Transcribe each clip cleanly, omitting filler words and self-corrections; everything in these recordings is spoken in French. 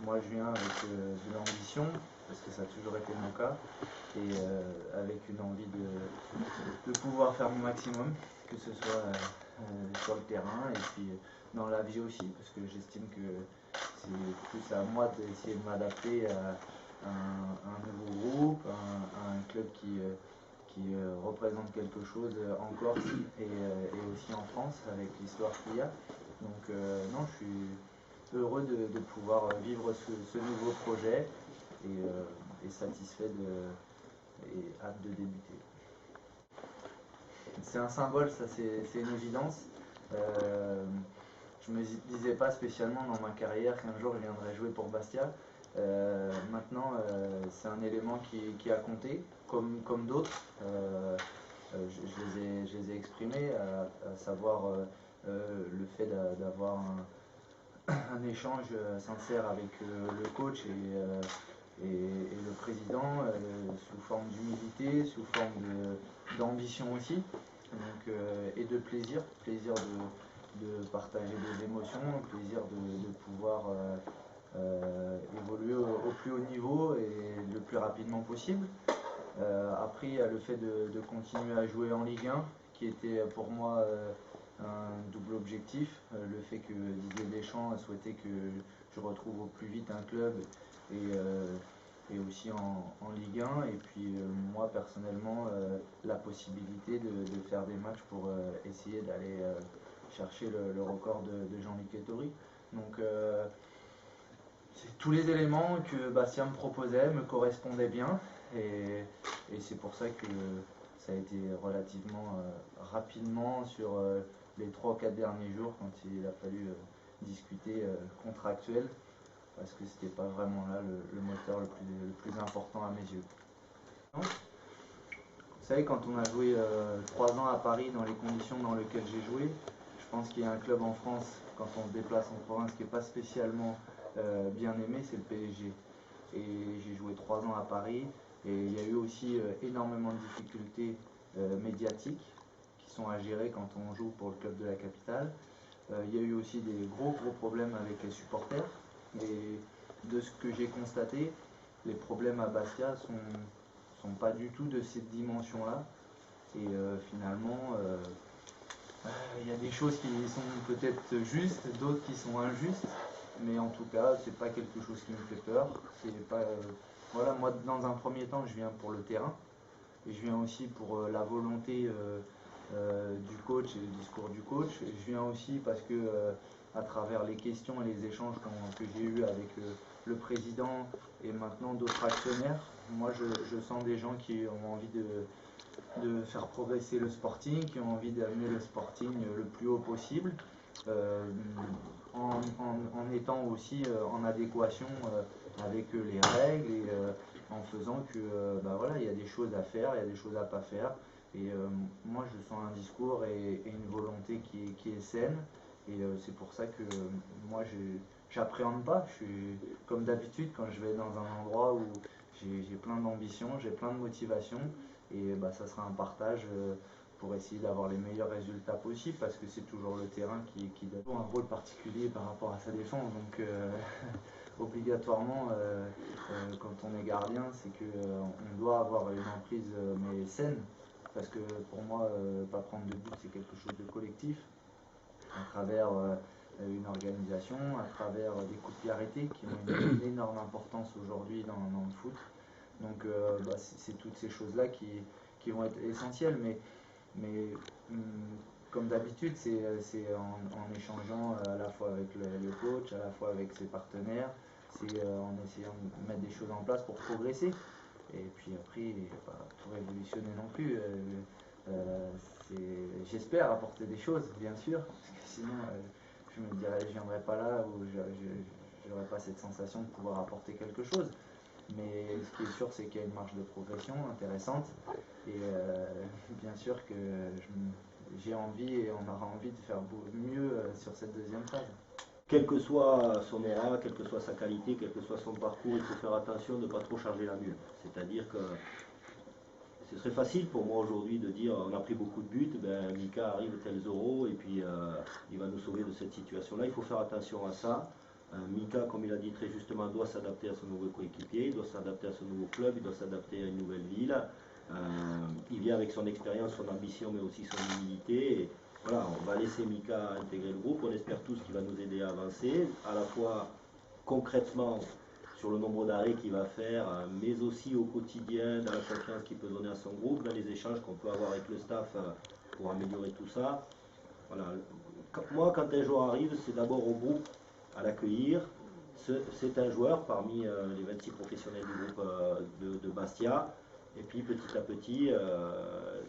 moi je viens avec de l'ambition, parce que ça a toujours été mon cas, et avec une envie de pouvoir faire mon maximum, que ce soit sur le terrain et puis dans la vie aussi, parce que j'estime que c'est plus à moi d'essayer de m'adapter à un nouveau groupe, à un club qui représente quelque chose en Corse et aussi en France avec l'histoire qu'il y a. Donc non, je suis heureux de pouvoir vivre ce nouveau projet et satisfait et hâte de débuter. C'est un symbole, ça c'est une évidence. Euh, je me disais pas spécialement dans ma carrière qu'un jour je viendrais jouer pour Bastia. Maintenant, c'est un élément qui a compté, comme d'autres. Je les ai exprimés, à savoir le fait d'avoir un échange sincère avec le coach et le président, sous forme d'humilité, sous forme d'ambition aussi, donc, et de plaisir, de partager des émotions, plaisir de pouvoir évoluer au plus haut niveau et le plus rapidement possible. Après, il y a le fait de continuer à jouer en Ligue 1, qui était pour moi un double objectif. Le fait que Didier Deschamps souhaitait que je retrouve au plus vite un club et aussi en Ligue 1. Et puis moi personnellement, la possibilité de faire des matchs pour essayer d'aller chercher le record de Jean-Luc Ettori. Donc tous les éléments que Bastien me proposait me correspondaient bien et c'est pour ça que ça a été relativement rapidement sur les 3 ou 4 derniers jours quand il a fallu discuter contractuel parce que c'était pas vraiment là le moteur le plus important à mes yeux. Vous savez, quand on a joué 3 ans à Paris dans les conditions dans lesquelles j'ai joué, je pense qu'il y a un club en France, quand on se déplace en province, qui n'est pas spécialement bien aimé, c'est le PSG. Et j'ai joué 3 ans à Paris, et il y a eu aussi énormément de difficultés médiatiques qui sont à gérer quand on joue pour le club de la capitale. Il y a eu aussi des gros problèmes avec les supporters, et de ce que j'ai constaté, les problèmes à Bastia sont pas du tout de cette dimension-là. Et finalement, il y a des choses qui sont peut-être justes, d'autres qui sont injustes, mais en tout cas, c'est pas quelque chose qui me fait peur. C'est pas, voilà, moi, dans un premier temps, je viens pour le terrain, et je viens aussi pour la volonté du coach et le discours du coach. Et je viens aussi parce que, à travers les questions et les échanges que j'ai eus avec le président et maintenant d'autres actionnaires, moi, je sens des gens qui ont envie de faire progresser le Sporting, qui ont envie d'amener le Sporting le plus haut possible, en étant aussi en adéquation avec les règles et en faisant que bah voilà, il y a des choses à faire, il y a des choses à pas faire. Et moi je sens un discours et une volonté qui est saine. Et c'est pour ça que moi j'appréhende pas. Je suis comme d'habitude quand je vais dans un endroit où j'ai plein d'ambition, j'ai plein de motivation. Et bah, ça sera un partage pour essayer d'avoir les meilleurs résultats possibles parce que c'est toujours le terrain qui donne un rôle particulier par rapport à sa défense. Donc obligatoirement, quand on est gardien, c'est qu'on doit avoir une emprise mais saine parce que pour moi, pas prendre de but, c'est quelque chose de collectif à travers une organisation, à travers des coups de pied arrêtés qui ont une énorme importance aujourd'hui dans le foot. Donc bah, c'est toutes ces choses-là qui vont être essentielles, mais comme d'habitude, c'est en échangeant à la fois avec le coach, à la fois avec ses partenaires, c'est en essayant de mettre des choses en place pour progresser. Et puis après, pas tout révolutionner non plus. J'espère apporter des choses, bien sûr, parce que sinon je me dirais je viendrais pas là où je n'aurais pas cette sensation de pouvoir apporter quelque chose. Mais ce qui est sûr, c'est qu'il y a une marge de progression intéressante. Et bien sûr que j'ai envie et on aura envie de faire mieux sur cette deuxième phase. Quel que soit son aura, quelle que soit sa qualité, quel que soit son parcours, il faut faire attention de ne pas trop charger la mule. C'est-à-dire que ce serait facile pour moi aujourd'hui de dire on a pris beaucoup de buts, ben Mika arrive tel Zoro et puis il va nous sauver de cette situation-là. Il faut faire attention à ça. Mika, comme il a dit très justement, doit s'adapter à son nouveau coéquipier, il doit s'adapter à son nouveau club, il doit s'adapter à une nouvelle ville. Il vient avec son expérience, son ambition, mais aussi son humilité. Et voilà, on va laisser Mika intégrer le groupe. On espère tous qu'il va nous aider à avancer, à la fois concrètement sur le nombre d'arrêts qu'il va faire, mais aussi au quotidien, dans la confiance qu'il peut donner à son groupe, dans les échanges qu'on peut avoir avec le staff pour améliorer tout ça. Voilà. Moi, quand un joueur arrive, c'est d'abord au groupe à l'accueillir. C'est un joueur parmi les 26 professionnels du groupe de Bastia. Et puis petit à petit,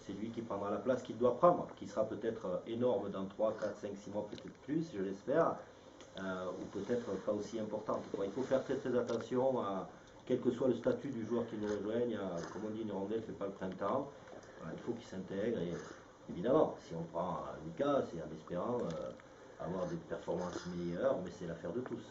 c'est lui qui prendra la place qu'il doit prendre, qui sera peut-être énorme dans 3, 4, 5, 6 mois, peut-être plus, je l'espère, ou peut-être pas aussi importante. Il faut faire très très attention à quel que soit le statut du joueur qui nous rejoigne. Comme on dit, une rondelle ne fait pas le printemps. Voilà, il faut qu'il s'intègre. Et évidemment, si on prend Lucas, c'est en espérant avoir des performances meilleures, mais c'est l'affaire de tous.